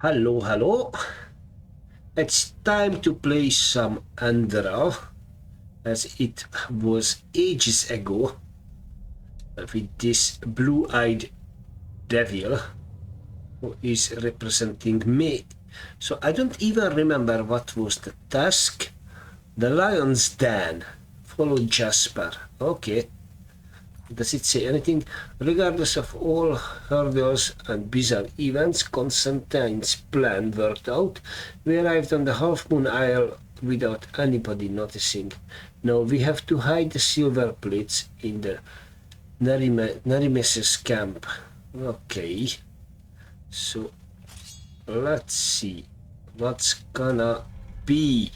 Hello, hello. It's time to play some Enderal, as it was ages ago with this blue-eyed devil who is representing me. So I don't even remember what was the task. The lion's den. Follow Jasper. Okay. Does it say anything? Regardless of all hurdles and bizarre events, Constantine's plan worked out. We arrived on the Half Moon Isle without anybody noticing. Now we have to hide the silver plates in the Narimeses camp. Okay. So let's see what's gonna be.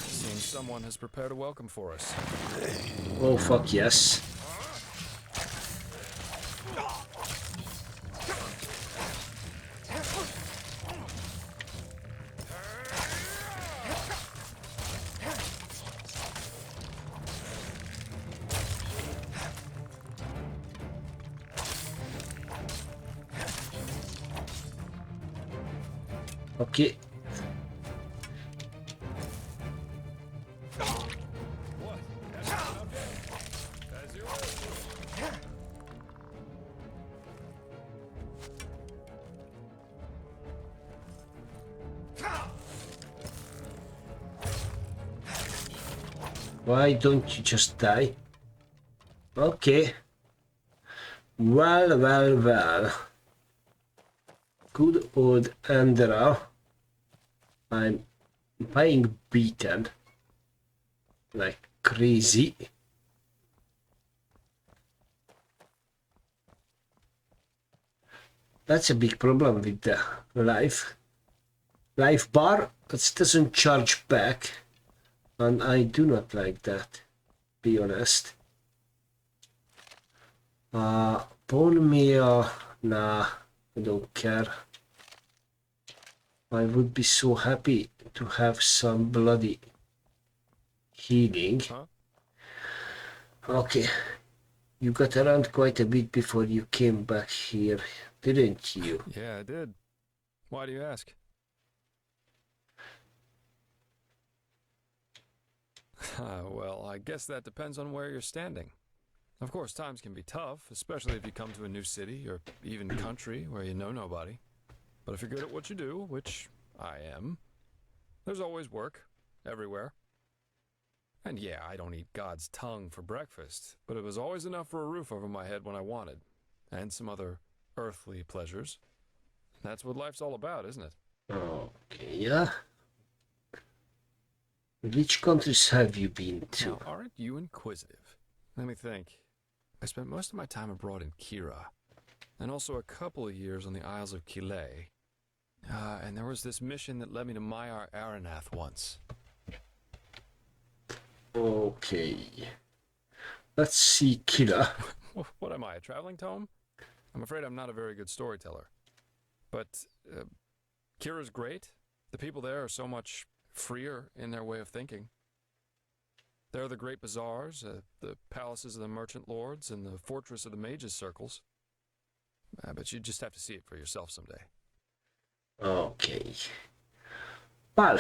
Seems someone has prepared a welcome for us. Oh fuck yes. Okay. What? As you Why don't you just die? Okay. Well. Good old Enderal. I'm buying Pt10 like crazy. That's a big problem with the life bar. It doesn't charge back, and I do not like that, be honest. Bone meal, nah, I don't care. I would be so happy to have some bloody healing. Huh? Okay, you got around quite a bit before you came back here, didn't you? Yeah, I did. Why do you ask? Well, I guess that depends on where you're standing. Of course, times can be tough, especially if you come to a new city or even country where you know nobody. But if you're good at what you do, which I am, there's always work, everywhere. And yeah, I don't eat God's tongue for breakfast, but it was always enough for a roof over my head when I wanted, and some other earthly pleasures. That's what life's all about, isn't it? Okay, yeah. Which countries have you been to? Now, aren't you inquisitive? Let me think. I spent most of my time abroad in Kira, and also a couple of years on the Isles of Kile. And there was this mission that led me to Maiar Aranath once. Okay. Let's see, Killer. What am I, a traveling tome? I'm afraid I'm not a very good storyteller. But Kira's great. The people there are so much freer in their way of thinking. There are the great bazaars, the palaces of the merchant lords, and the fortress of the mages' circles. But you just have to see it for yourself someday. Okay. Well,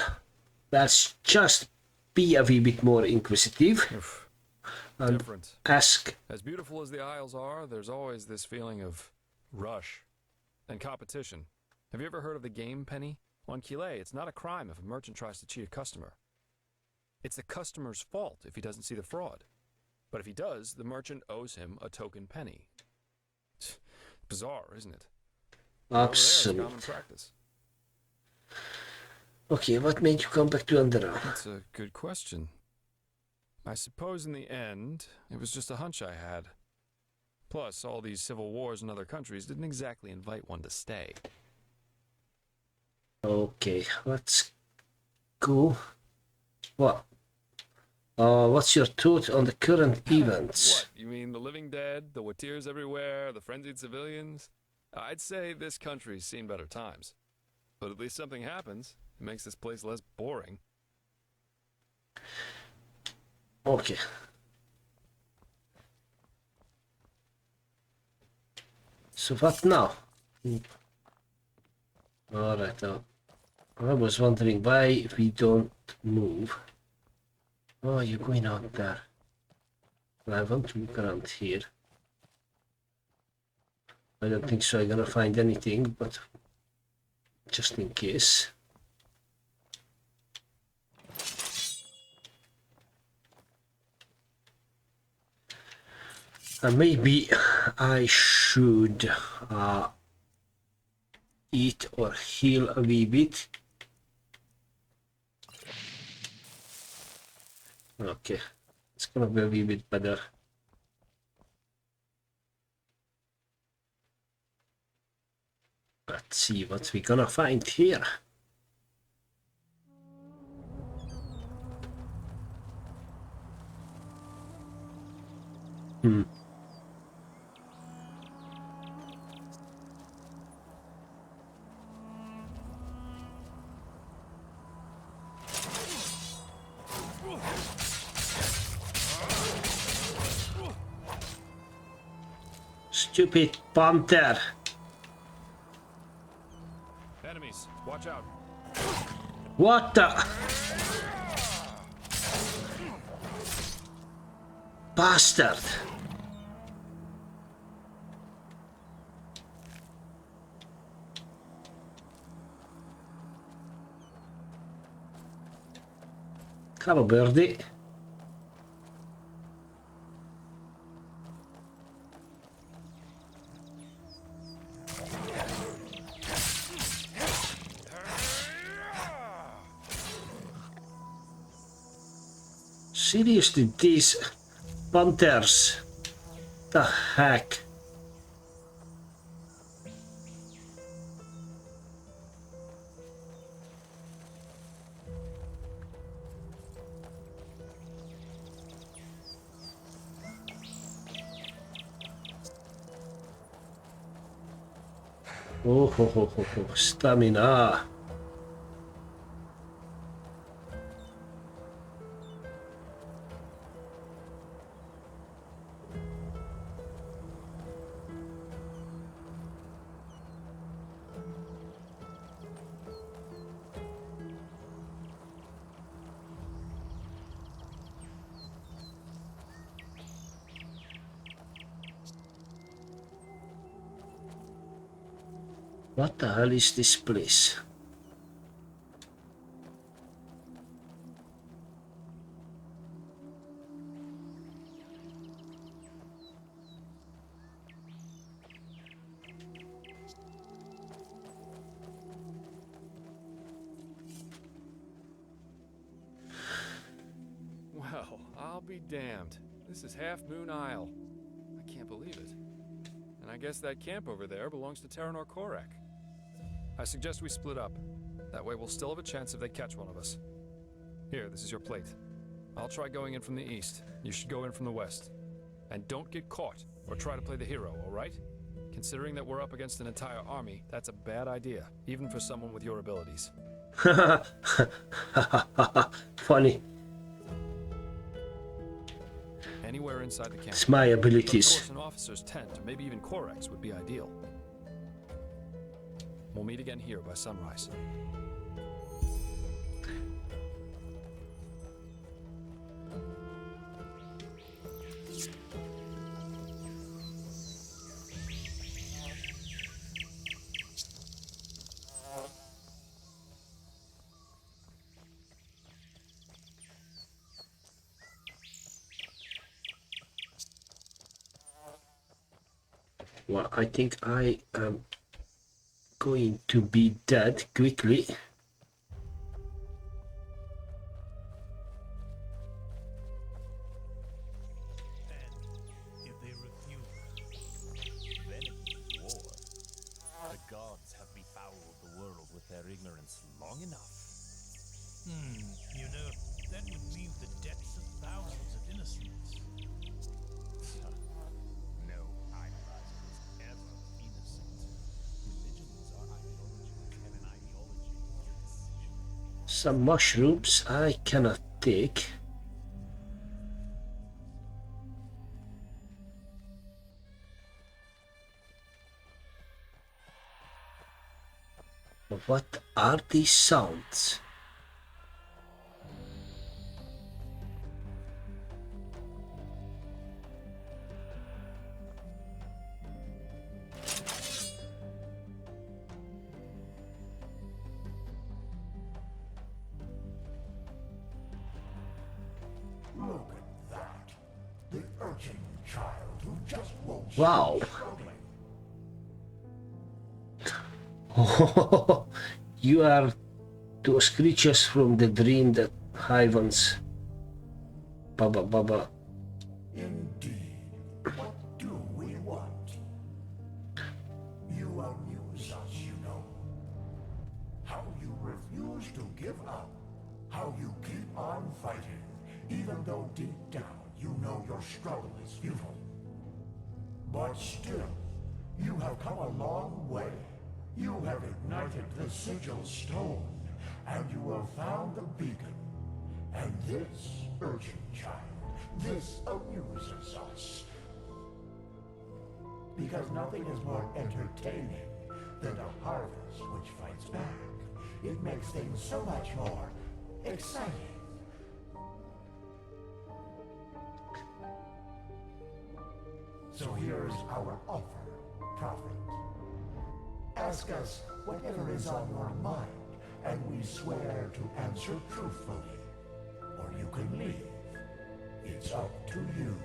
let's just be a wee bit more inquisitive and Different. ask. As beautiful as the Isles are, there's always this feeling of rush and competition. Have you ever heard of the game penny? On Kile, it's not a crime if a merchant tries to cheat a customer. It's the customer's fault if he doesn't see the fraud. But if he does, the merchant owes him a token penny. Bizarre, isn't it? Absolutely. Common practice. Okay, what made you come back to Enderal? That's a good question. I suppose in the end, it was just a hunch I had. Plus, all these civil wars in other countries didn't exactly invite one to stay. Okay, let's go. What? What's your thought on the current events? What? You mean the living dead, the watirs everywhere, the frenzied civilians? I'd say this country's seen better times. But at least something happens. It makes this place less boring. Okay. So what now? Alright, I was wondering why we don't move. Oh, you're going out there. Well, I want to look around here. I don't think so I'm gonna find anything, but just in case. Maybe I should eat or heal a wee bit. Okay, it's gonna be a wee bit better. Let's see what we're gonna find here. Stupid panther. Enemies, watch out. What the? Bastard. Hello, birdie. Seriously, these panthers. The heck? Oh, ho, stamina. What the hell is this place? Well, I'll be damned. This is Half Moon Isle. I can't believe it. And I guess that camp over there belongs to Terranor Korak. I suggest we split up. That way we'll still have a chance if they catch one of us. Here, this is your plate. I'll try going in from the east. You should go in from the west. And don't get caught, or try to play the hero, alright? Considering that we're up against an entire army, that's a bad idea, even for someone with your abilities. Funny. Anywhere inside the camp. It's my abilities. Of course, an officer's tent, or maybe even Koraks, would be ideal. We'll meet again here by sunrise. Well, I think I am going to be dead quickly. And if they refuse, then it means war. The gods have befouled the world with their ignorance long enough. You know, that would mean the deaths of thousands of innocents. No idolizer is ever innocent. Religions are ideology, and an ideology is decision. Some mushrooms I cannot take. What are these sounds? Look at that. The urchin child who just won't Wow. stop struggling. You are those creatures from the dream that Hyvans. Baba Baba. Indeed. What do we want? You amuse us, you know. How you refuse to give up. How you keep on fighting, even though deep down you know your struggle is futile. But still, you have come a long way. You have ignited the sigil stone, and you have found the beacon. And this, urchin child, this amuses us. Because nothing is more entertaining than a harvest which fights back. It makes things so much more exciting. So here's our offer, Prophet. Ask us whatever is on your mind, and we swear to answer truthfully. Or you can leave. It's up to you.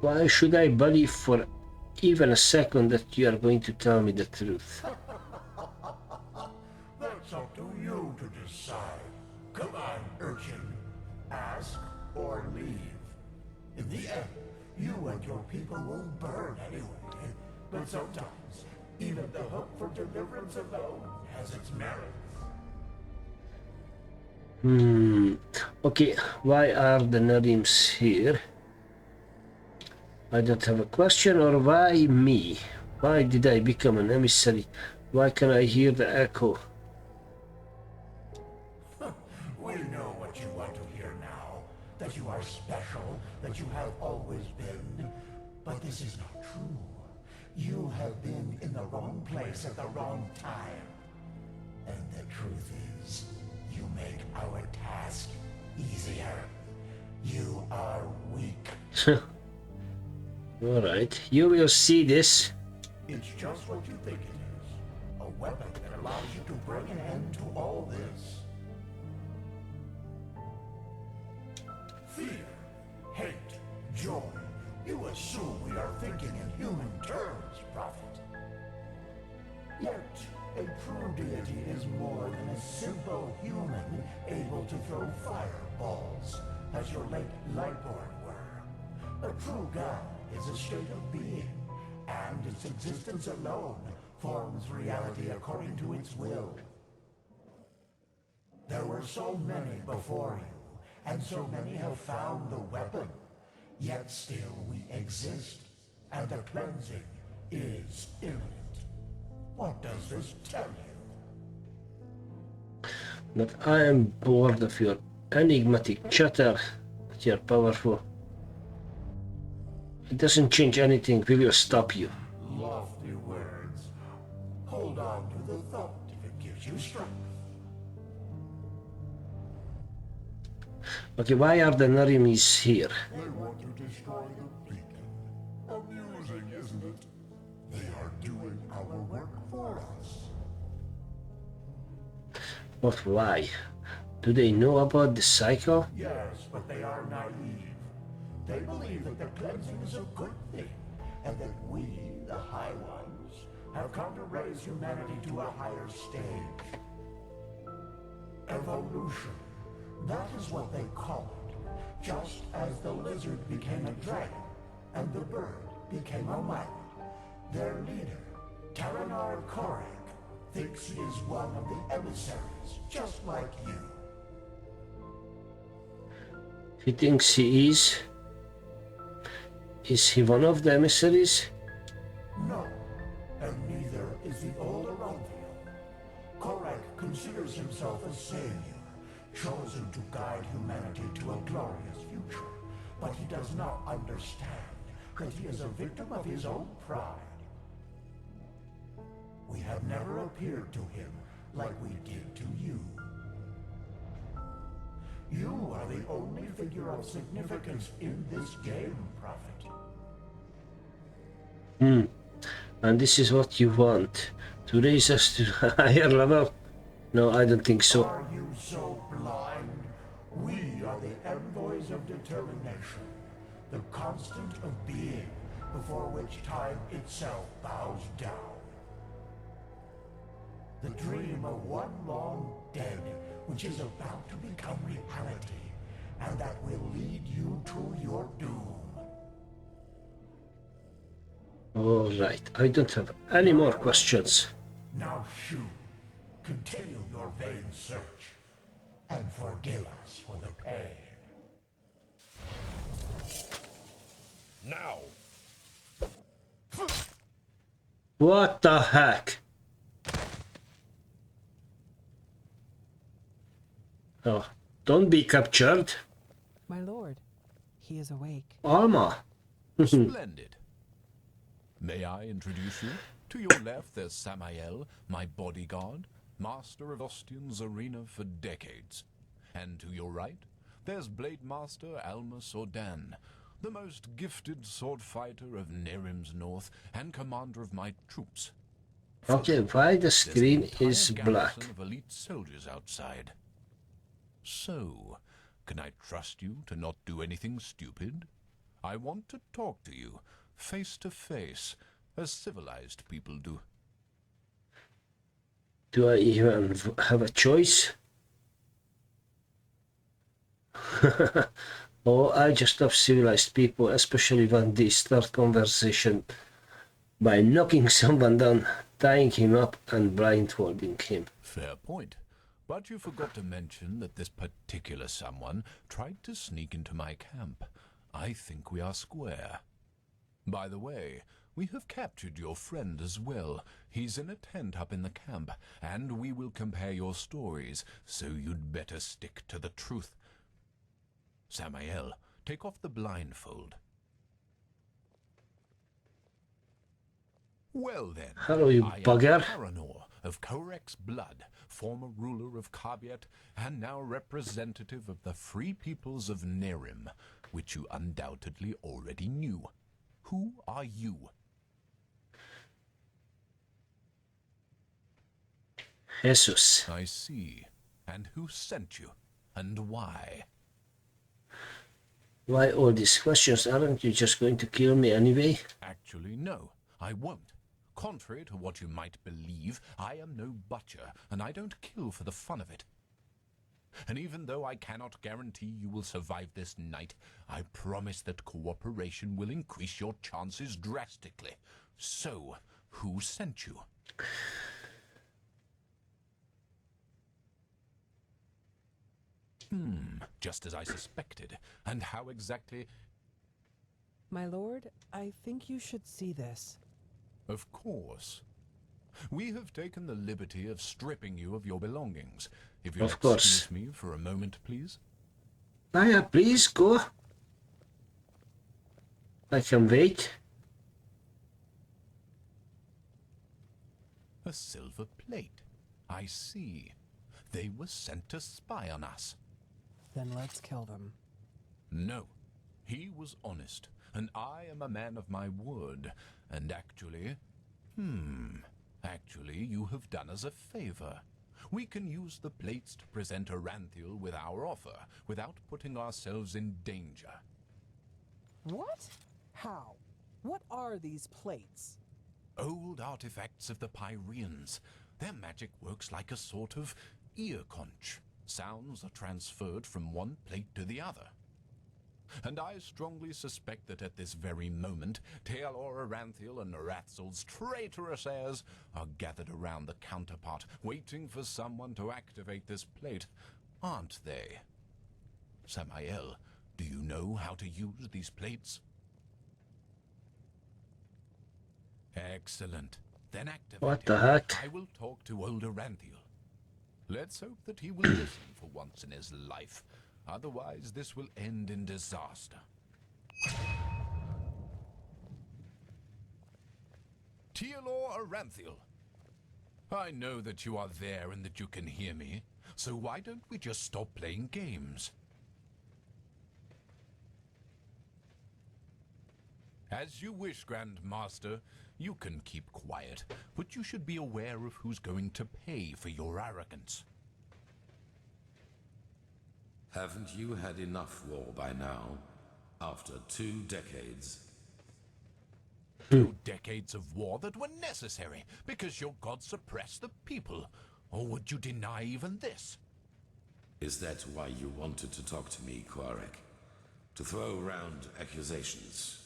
Why should I believe for even a second that you are going to tell me the truth? That's up to you to decide. Come on, urchin. Ask or leave. In the end, you and your people will burn anyway. But sometimes, even the hope for deliverance alone has its merits. Okay, why are the Nadims here? I don't have a question, or why me? Why did I become an emissary? Why can I hear the echo? We know what you want to hear now. That you are special, that you have always been. But this is not true. You have been in the wrong place at the wrong time. And the truth is, you make our task easier. You are weak. Alright, you will see this. It's just what you think it is. A weapon that allows you to bring an end to all this. Fear, hate, joy. You assume we are thinking in human terms, Prophet. Yet, a true deity is more than a simple human able to throw fireballs, as your late Lightborn were. A true god is a state of being, and its existence alone forms reality according to its will. There were so many before you, and so many have found the weapon. Yet still we exist, and the cleansing is imminent. What does this tell you? That I am bored of your enigmatic chatter, that you're powerful. It doesn't change anything, we will stop you. Lofty words. Hold on to the thought if it gives you strength. Okay, why are the Narimis here? They want to destroy the beacon. Amusing, isn't it? They are doing our work for us. But why? Do they know about the cycle? Yes, but they are naive. They believe that the cleansing is a good thing, and that we, the High Ones, have come to raise humanity to a higher stage. Evolution. That is what they call it. Just as the lizard became a dragon, and the bird became a mite. Their leader, Taranar Korek, thinks he is one of the emissaries, just like you. He thinks he is. Is he one of the emissaries? No, and neither is the old Aranthio. Korek considers himself a savior, chosen to guide humanity to a glorious future. But he does not understand that he is a victim of his own pride. We have never appeared to him like we did to you. You are the only figure of significance in this game, Prophet. And this is what you want? To raise us to a higher level? No, I don't think so. Are you so blind? We are the envoys of determination, the constant of being before which time itself bows down. The dream of one long dead which is about to become reality, and that will lead you to your doom. All right, I don't have any more questions. Now Shu, continue your vain search, and forgive us for the pain. Now! What the heck? Oh, don't be captured. My lord, he is awake. Alma. Splendid. May I introduce you? To your left, there's Samael, my bodyguard, master of Ostian's arena for decades. And to your right, there's Blade Master Alma Sordan, the most gifted sword fighter of Nerim's north and commander of my troops. Okay, Further, why the there's screen entire is black? garrison of elite soldiers outside. So, can I trust you to not do anything stupid? I want to talk to you, face to face, as civilized people do. Do I even have a choice? Oh, I just love civilized people, especially when they start conversation by knocking someone down, tying him up, and blindfolding him. Fair point. But you forgot to mention that this particular someone tried to sneak into my camp. I think we are square. By the way, we have captured your friend as well. He's in a tent up in the camp, and we will compare your stories, so you'd better stick to the truth. Samael, take off the blindfold. Well then, Hello, you I am bugger. Paranor of Korek's blood, former ruler of Kabiet, and now representative of the free peoples of Nerim, which you undoubtedly already knew. Who are you? Jesus. I see. And who sent you? And why? Why all these questions? Aren't you just going to kill me anyway? Actually, no, I won't. Contrary to what you might believe, I am no butcher, and I don't kill for the fun of it. And even though I cannot guarantee you will survive this night, I promise that cooperation will increase your chances drastically. So, who sent you? Just as I suspected. And how exactly? My lord, I think you should see this. Of course. We have taken the liberty of stripping you of your belongings. If you'll Of course. excuse me for a moment, please. Naya, please go. I can wait. A silver plate. I see. They were sent to spy on us. Then let's kill them. No. He was honest, and I am a man of my word. And actually, you have done us a favor. We can use the plates to present Aranthiel with our offer, without putting ourselves in danger. What? How? What are these plates? Old artifacts of the Pyreans. Their magic works like a sort of ear conch. Sounds are transferred from one plate to the other. And I strongly suspect that at this very moment, Tealor Aranthiel and Noratzel's traitorous heirs are gathered around the counterpart, waiting for someone to activate this plate. Aren't they? Samael, do you know how to use these plates? Excellent. Then activate What the it. heck? I will talk to old Aranthiel. Let's hope that he will listen for once in his life. Otherwise, this will end in disaster. Tealor Aranthiel, I know that you are there and that you can hear me, so why don't we just stop playing games? As you wish, Grand Master. You can keep quiet, but you should be aware of who's going to pay for your arrogance. Haven't you had enough war by now? After 2 decades? 2 decades of war that were necessary because your god suppressed the people. Or would you deny even this? Is that why you wanted to talk to me, Quarek? To throw around accusations?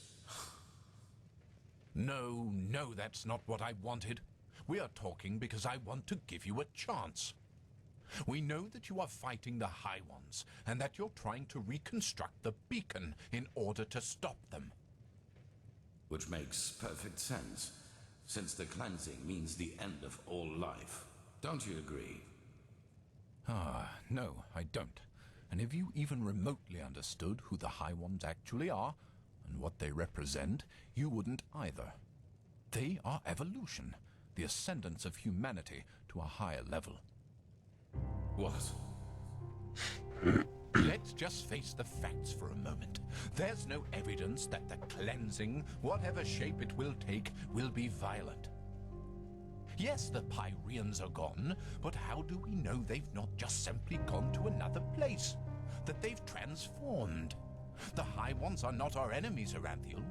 No, that's not what I wanted. We are talking because I want to give you a chance. We know that you are fighting the High Ones, and that you're trying to reconstruct the beacon in order to stop them. Which makes perfect sense, since the cleansing means the end of all life. Don't you agree? No, I don't. And if you even remotely understood who the High Ones actually are, and what they represent, you wouldn't either. They are evolution, the ascendance of humanity to a higher level. What? Let's just face the facts for a moment. There's no evidence that the cleansing, whatever shape it will take, will be violent. Yes, the Pyreans are gone, but how do we know they've not just simply gone to another place? That they've transformed? The High Ones are not our enemies, Aranthiel.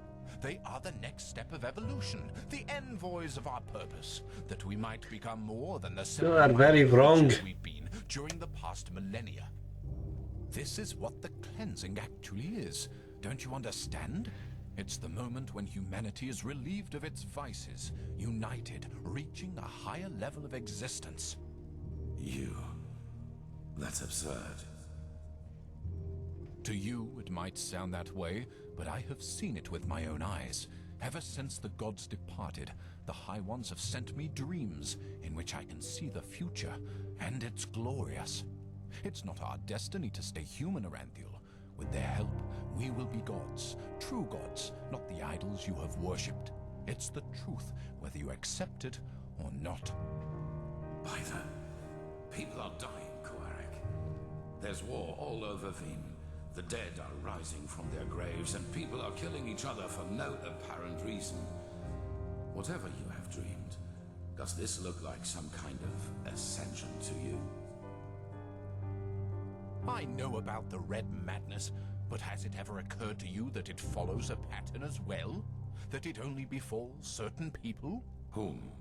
They are the next step of evolution, the envoys of our purpose, that we might become more than the You are very wrong. we've been during the past millennia. This is what the cleansing actually is. Don't you understand? It's the moment when humanity is relieved of its vices, united, reaching a higher level of existence. That's absurd. To you, it might sound that way, but I have seen it with my own eyes. Ever since the gods departed, the High Ones have sent me dreams in which I can see the future, and it's glorious. It's not our destiny to stay human, Aranthiel. With their help, we will be gods, true gods, not the idols you have worshipped. It's the truth, whether you accept it or not. Either. People are dying, Quarek. There's war all over Veen. The dead are rising from their graves, and people are killing each other for no apparent reason. Whatever you have dreamed, does this look like some kind of ascension to you? I know about the red madness, but has it ever occurred to you that it follows a pattern as well? That it only befalls certain people? Whom?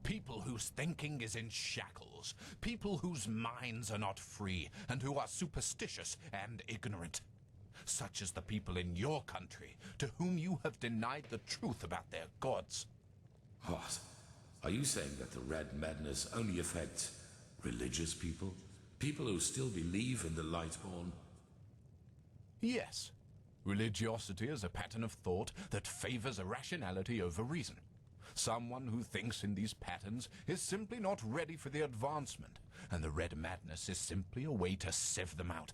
People whose thinking is in shackles. People whose minds are not free, and who are superstitious and ignorant. Such as the people in your country, to whom you have denied the truth about their gods. What? Are you saying that the red madness only affects religious people? People who still believe in the Lightborn? Yes. Religiosity is a pattern of thought that favors irrationality over reason. Someone who thinks in these patterns is simply not ready for the advancement, and the red madness is simply a way to sieve them out.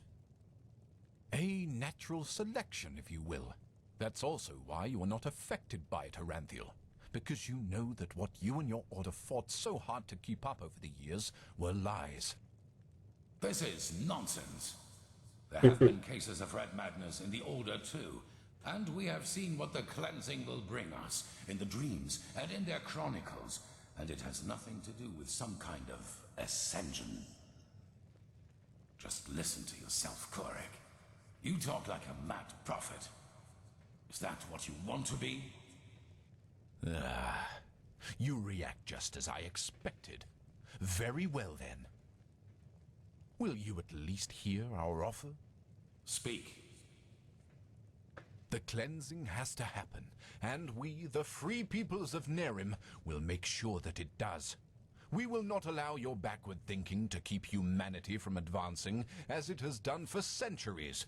A natural selection, if you will. That's also why you are not affected by it, Aranthiel, because you know that what you and your order fought so hard to keep up over the years were lies. This is nonsense. There have been cases of red madness in the Order too, and we have seen what the cleansing will bring us in the dreams and in their chronicles, and it has nothing to do with some kind of ascension. Just listen to yourself, Quarek. You talk like a mad prophet. Is that what you want to be? You react just as I expected. Very well, then. Will you at least hear our offer? Speak. The cleansing has to happen, and we, the free peoples of Nerim, will make sure that it does. We will not allow your backward thinking to keep humanity from advancing, as it has done for centuries.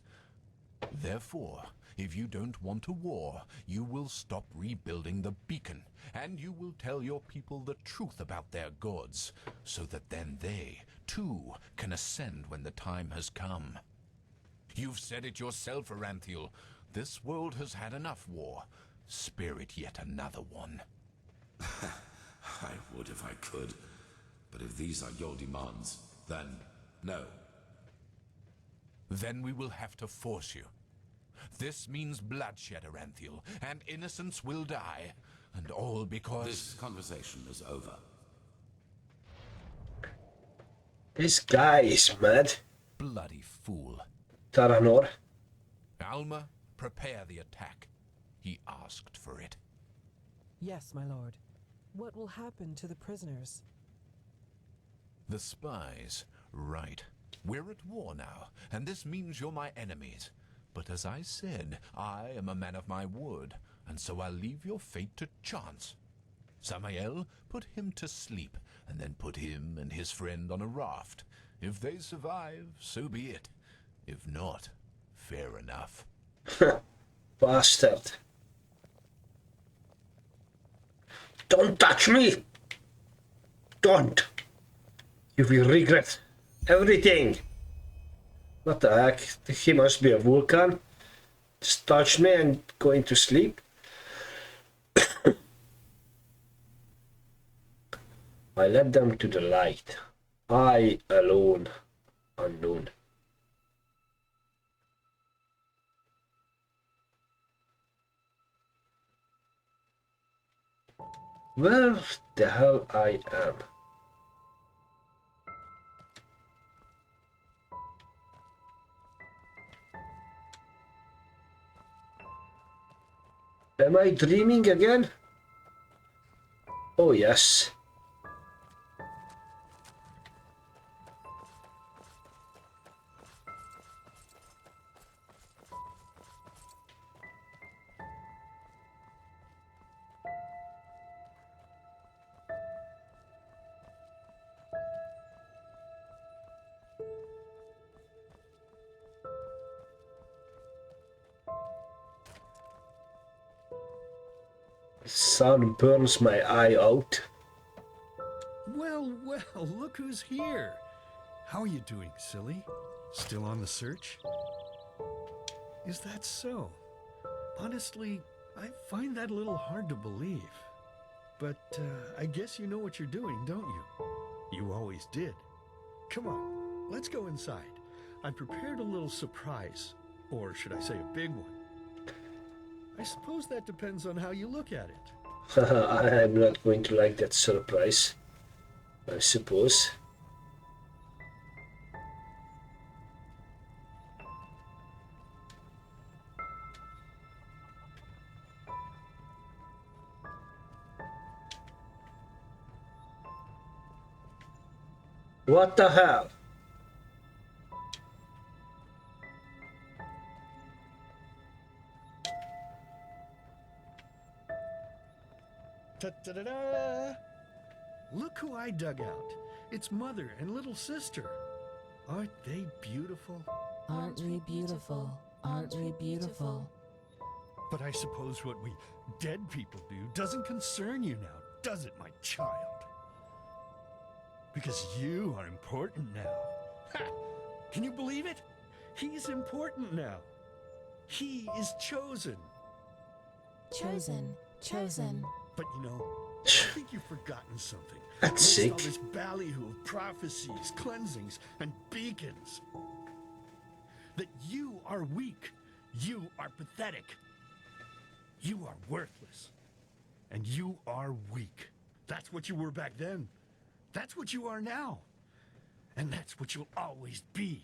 Therefore, If you don't want a war, you will stop rebuilding the beacon, and you will tell your people the truth about their gods, so that then they, too, can ascend when the time has come. You've said it yourself, Aranthiel. This world has had enough war. Spare it yet another one. I would if I could. But if these are your demands, then no. Then we will have to force you. This means bloodshed, Aranthiel, and innocents will die. And all because... This conversation is over. This guy is mad. Bloody fool. Taranor. Alma, prepare the attack. He asked for it. Yes, my lord. What will happen to the prisoners? The spies. Right. We're at war now, and this means you're my enemies. But as I said, I am a man of my word, and so I'll leave your fate to chance. Samael, put him to sleep, and then put him and his friend on a raft. If they survive, so be it. If not, fair enough. Bastard. Don't touch me! Don't! You will regret everything! What the heck? He must be a vulcan. Just touched me and going to sleep. I led them to the light. I alone, unknown. Where the hell I am? Am I dreaming again? Oh yes. Sun burns my eye out. Well, well, look who's here. How are you doing, silly? Still on the search? Is that so? Honestly, I find that a little hard to believe. But I guess you know what you're doing, don't you? You always did. Come on, let's go inside. I prepared a little surprise. Or should I say a big one? I suppose that depends on how you look at it. I'm not going to like that surprise, I suppose. What the hell? Ta-da-da-da! Look who I dug out. It's mother and little sister. Aren't they beautiful? Aren't we beautiful? Aren't we beautiful? But I suppose what we dead people do doesn't concern you now, does it, my child? Because you are important now. Ha! Can you believe it? He's important now. He is chosen. Chosen, chosen. But you know, I think you've forgotten something. That's Amidst all sick. this ballyhoo of prophecies, cleansings, and beacons. That you are weak. You are pathetic. You are worthless. And you are weak. That's what you were back then. That's what you are now. And that's what you'll always be.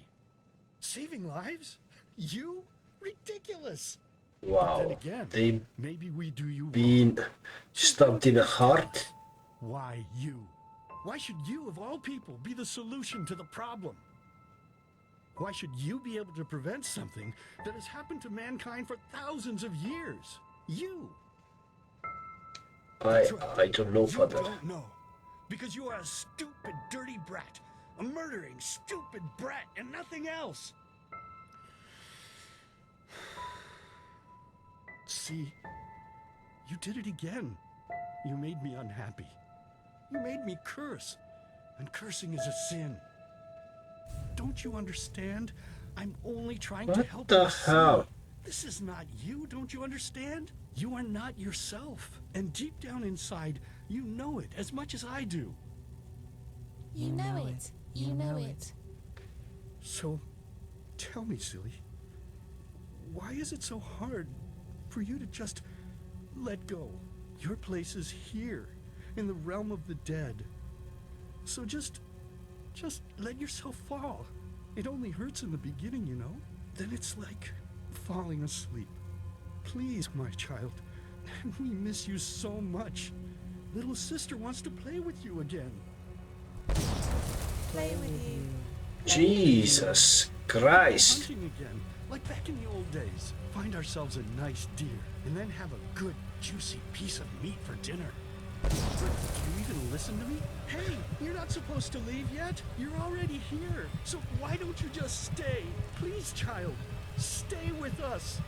Saving lives? You? Ridiculous. Then Wow, again, they maybe we do you wrong. been stabbed in the heart. Why you? Why should you, of all people, be the solution to the problem? Why should you be able to prevent something that has happened to mankind for thousands of years? You! I don't know, You Father. don't know. Because you are a stupid, dirty brat. A murdering, stupid brat and nothing else. See, you did it again. You made me unhappy. You made me curse. And cursing is a sin. Don't you understand? I'm only trying to What help the you see. hell? This is not you, don't you understand? You are not yourself. And deep down inside, you know it as much as I do. You know it. You know it. So, tell me, silly, why is it so hard for you to just let go? Your place is here, in the realm of the dead. So just let yourself fall. It only hurts in the beginning, you know? Then it's like falling asleep. Please, my child, we miss you so much. Little sister wants to play with you again. Play with you. Jesus Christ. Hunting again, like back in the old days. Find ourselves a nice deer, and then have a good, juicy piece of meat for dinner. But do you even listen to me? Hey, you're not supposed to leave yet. You're already here. So why don't you just stay? Please, child, stay with us.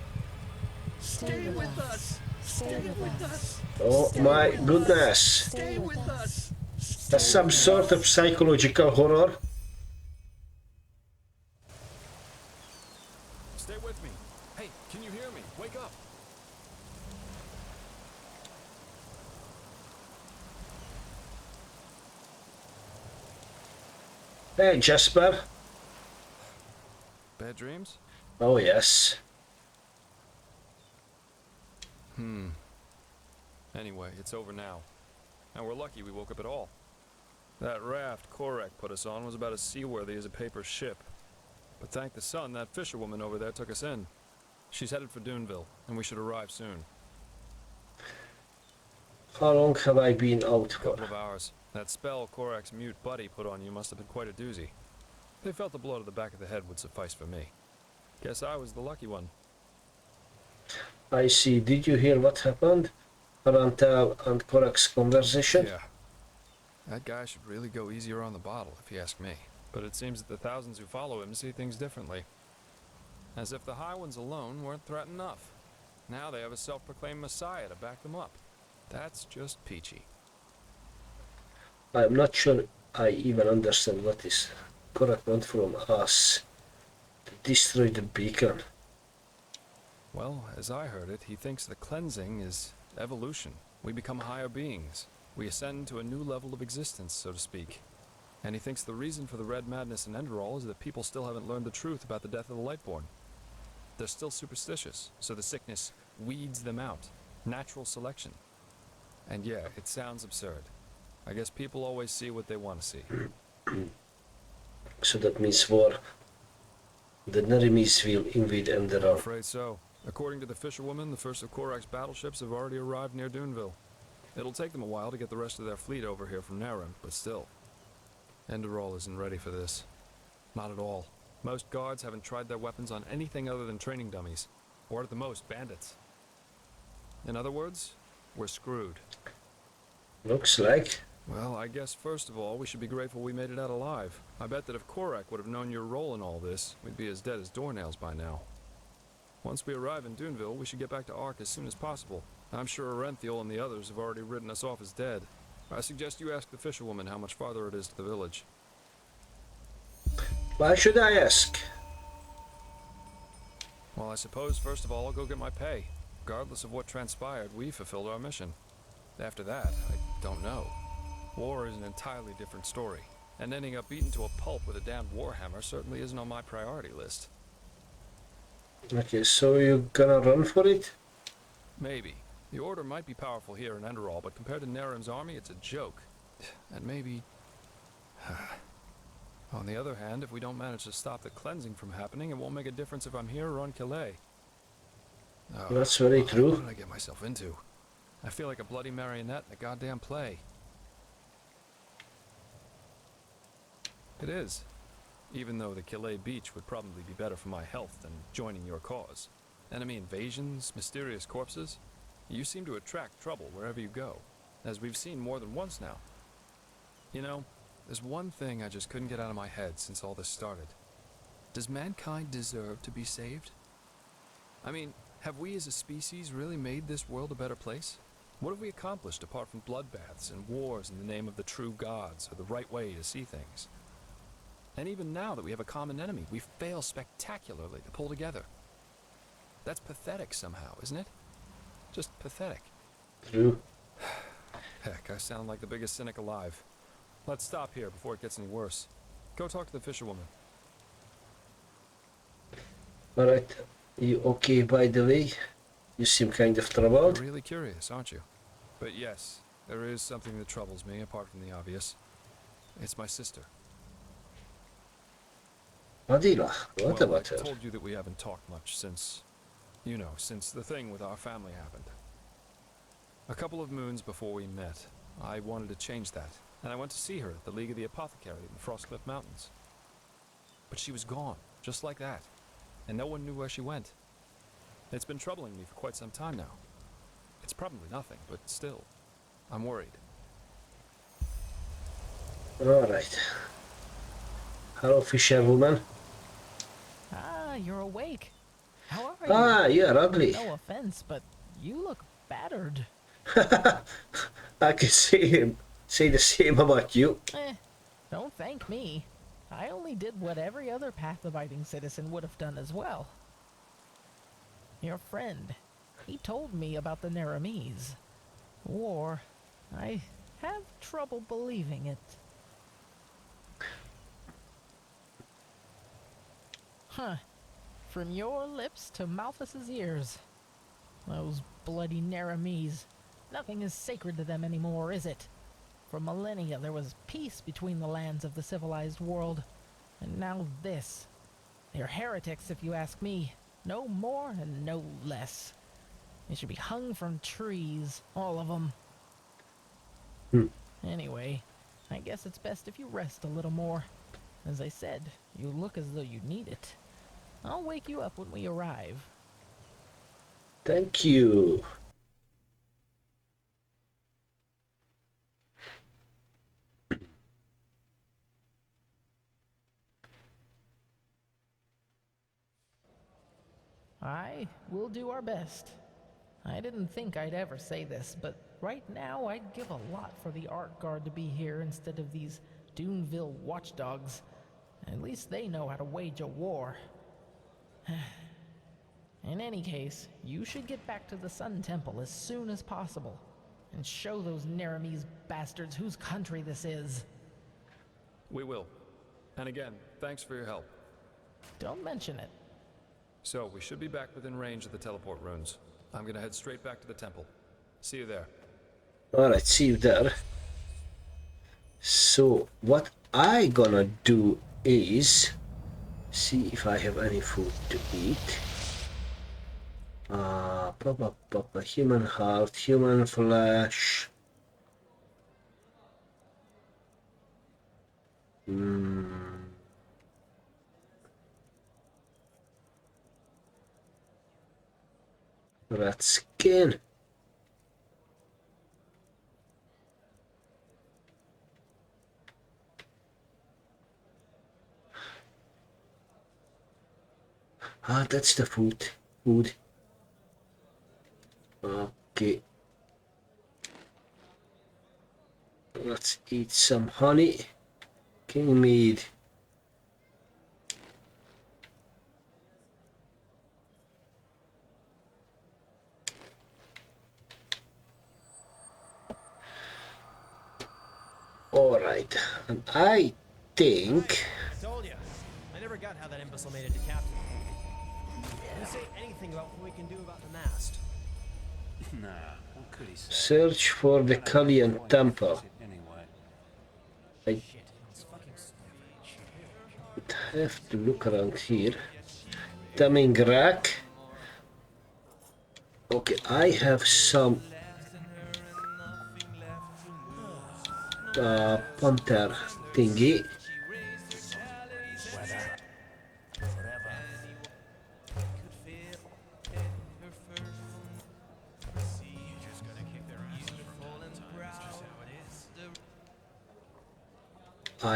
Stay with us. Stay with us. Oh my goodness. Stay with us. That's some sort of psychological horror. Stay with me. Hey, can you hear me? Wake up. Hey, Jasper. Bad dreams? Oh, yes. Anyway, it's over now. And we're lucky we woke up at all. That raft Korak put us on was about as seaworthy as a paper ship. But thank the sun, that fisherwoman over there took us in. She's headed for Duneville, and we should arrive soon. How long have I been out A for? couple of hours. That spell Korak's mute buddy put on you must have been quite a doozy. They felt the blow to the back of the head would suffice for me. Guess I was the lucky one. I see. Did you hear what happened? Arantel and Korak's conversation? Yeah. That guy should really go easier on the bottle, if you ask me. But it seems that the thousands who follow him see things differently. As if the High Ones alone weren't threat enough. Now they have a self-proclaimed messiah to back them up. That's just peachy. I'm not sure I even understand what is Korak want from us to destroy the beacon. Well, as I heard it, he thinks the cleansing is evolution. We become higher beings. We ascend to a new level of existence, so to speak. And he thinks the reason for the red madness in Enderal is that people still haven't learned the truth about the death of the Lightborn. They're still superstitious, so the sickness weeds them out. Natural selection. And yeah, it sounds absurd. I guess people always see what they want to see. So that means war. The enemies will invade I'm Enderal. afraid so. According to the fisherwoman, the first of Korak's battleships have already arrived near Duneville. It'll take them a while to get the rest of their fleet over here from Narim, but still. Enderal isn't ready for this. Not at all. Most guards haven't tried their weapons on anything other than training dummies. Or at the most, bandits. In other words, we're screwed. Looks like. Well, I guess first of all, we should be grateful we made it out alive. I bet that if Korak would have known your role in all this, we'd be as dead as doornails by now. Once we arrive in Duneville, we should get back to Ark as soon as possible. I'm sure Arenthiel and the others have already written us off as dead. I suggest you ask the fisherwoman how much farther it is to the village. Why should I ask? Well, I suppose first of all I'll go get my pay. Regardless of what transpired, we fulfilled our mission. After that, I don't know. War is an entirely different story, and ending up beaten to a pulp with a damned warhammer certainly isn't on my priority list. Okay, so you're gonna run for it? Maybe. The Order might be powerful here in Enderal, but compared to Narim's army, it's a joke. And maybe... On the other hand, if we don't manage to stop the cleansing from happening, it won't make a difference if I'm here or on Calais. Oh, That's very true. What did I get myself into? I feel like a bloody marionette in a goddamn play. It is. Even though the Calais beach would probably be better for my health than joining your cause. Enemy invasions, mysterious corpses. You seem to attract trouble wherever you go, as we've seen more than once now. You know, there's one thing I just couldn't get out of my head since all this started. Does mankind deserve to be saved? I mean, Have we as a species really made this world a better place? What have we accomplished apart from bloodbaths and wars in the name of the true gods or the right way to see things? And even now that we have a common enemy, we fail spectacularly to pull together. That's pathetic somehow, isn't it? Just pathetic. True. Heck, I sound like the biggest cynic alive. Let's stop here before it gets any worse. Go talk to the fisherwoman. Alright. You okay, by the way? You seem kind of troubled. You're really curious, aren't you? But yes, there is something that troubles me apart from the obvious. It's my sister. Adila, what Well, about I her? told you that we haven't talked much since, you know, since the thing with our family happened. A couple of moons before we met, I wanted to change that, and I went to see her at the League of the Apothecary in the Frostcliff Mountains. But she was gone, just like that, and no one knew where she went. It's been troubling me for quite some time now. It's probably nothing, but still, I'm worried. Alright. Hello, fisherwoman. Ah, you're awake. How are you? Ah, you're ugly. No offense, but you look battered. I can say the same about you. Don't thank me. I only did what every other path-abiding citizen would have done as well. Your friend, he told me about the Naramis. War. I have trouble believing it. Huh. From your lips to Malthus's ears. Those bloody Naramis. Nothing is sacred to them anymore, is it? For millennia there was peace between the lands of the civilized world. And now this. They're heretics, if you ask me. No more and no less. They should be hung from trees, all of them. Anyway, I guess it's best if you rest a little more. As I said, you look as though you need it. I'll wake you up when we arrive. Thank you. We'll do our best. I didn't think I'd ever say this, but right now I'd give a lot for the Art Guard to be here instead of these Duneville watchdogs. At least they know how to wage a war. In any case, you should get back to the Sun Temple as soon as possible, and show those Naramis bastards whose country this is. We will. And again, thanks for your help. Don't mention it. So, we should be back within range of the teleport runes. I'm gonna head straight back to the temple. See you there. Alright, see you there. So, what I gonna do is see if I have any food to eat. Human heart, human flesh. Rat skin. Ah, that's the food. Okay. Let's eat some honey. King mead. Alright, and I think... Told you. I never got how that imbecile made it to captain. Didn't say anything about what we can do about the mast. Nah, what could he say? Search for the Kalyan Temple. I have to look around here. Taming rack. Okay, I have some panther thingy.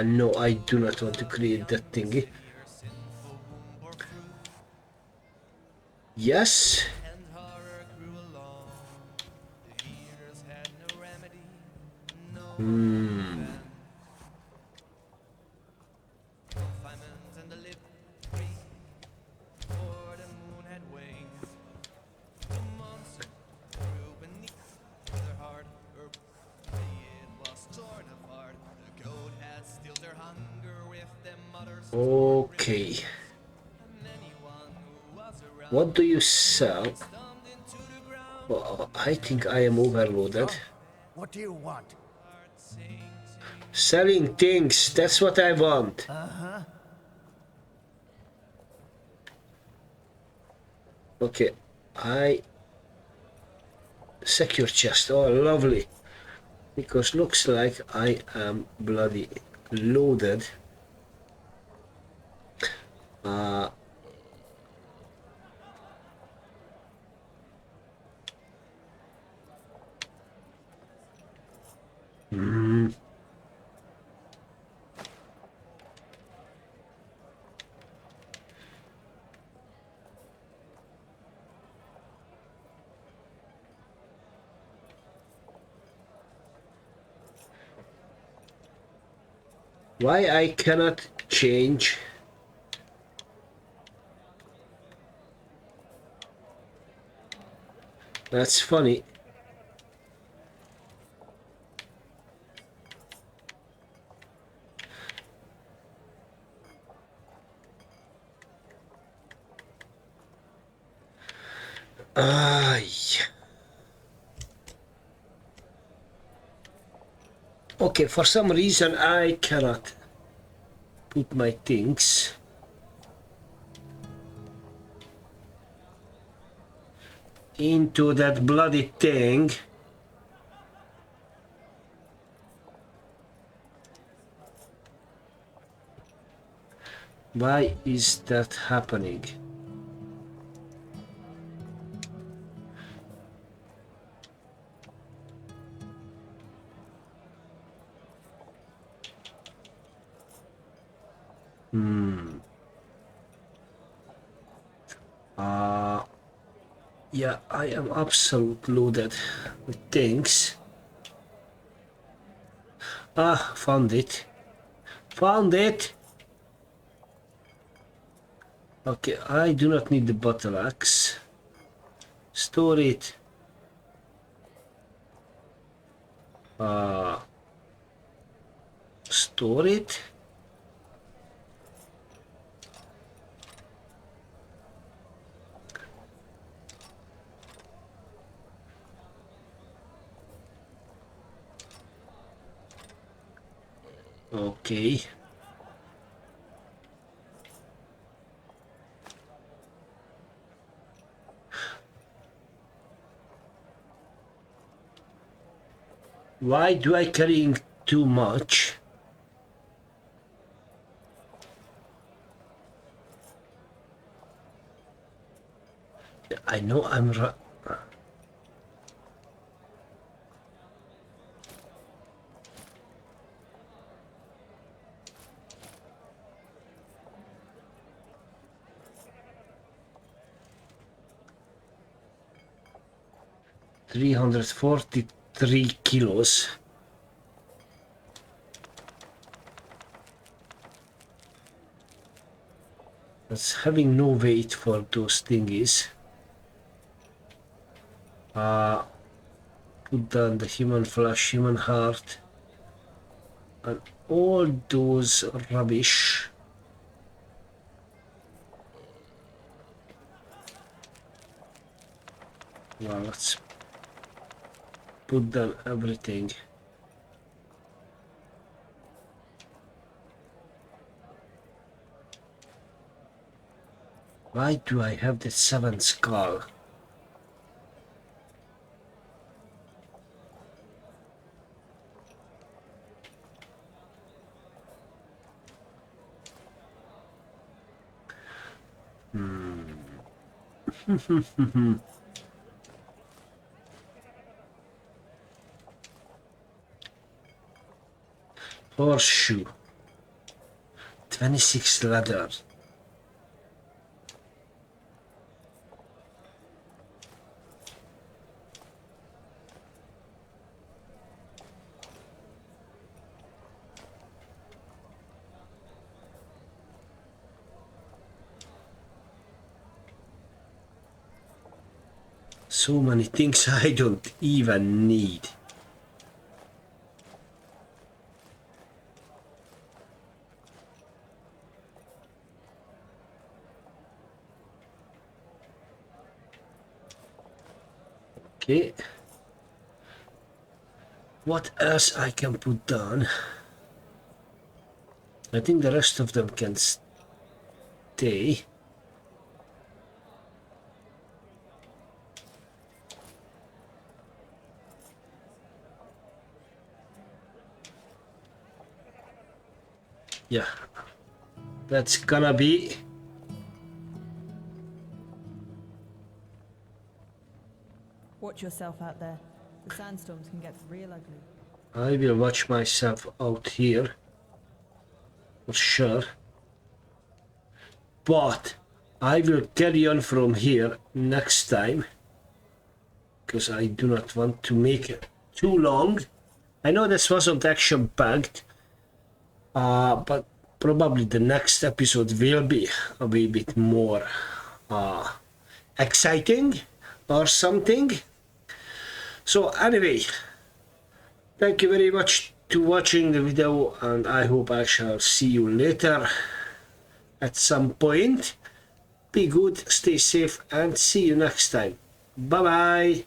No, I do not want to create that thingy. Yes, Hmm. Famines and the lip free, for the moon had wings. The monster grew beneath their hard herb. It was torn apart. The goat had stilled their hunger with them mothers. Okay. And anyone who was around What do you sell? stumped into the ground. Well, I think I am overloaded. What do you want? Selling things, that's what I want. Uh-huh. Okay, I secure chest. Oh, lovely. Because looks like I am bloody loaded. Why I cannot change? That's funny. Ay. Okay, for some reason I cannot put my things into that bloody thing. Why is that happening? Yeah, I am absolutely loaded with things. Ah, found it. Found it! Okay, I do not need the battle axe. Store it. Store it. Okay. Why do I carrying too much? I know I'm 343 kilos. That's having no weight for those thingies. Put down the human flesh, human heart, and all those rubbish. Well, let's put down everything. Why do I have the 7th skull? Horseshoe. 26 leather. So many things I don't even need. Okay. What else I can put down? I think the rest of them can stay. Yeah, that's gonna be. Watch yourself out there. The sandstorms can get real ugly. I will watch myself out here for sure, but I will carry on from here next time because I do not want to make it too long. I know this wasn't action packed, but probably the next episode will be a wee bit more exciting or something. So anyway, thank you very much to watching the video, and I hope I shall see you later at some point. Be good, stay safe, and see you next time. Bye bye.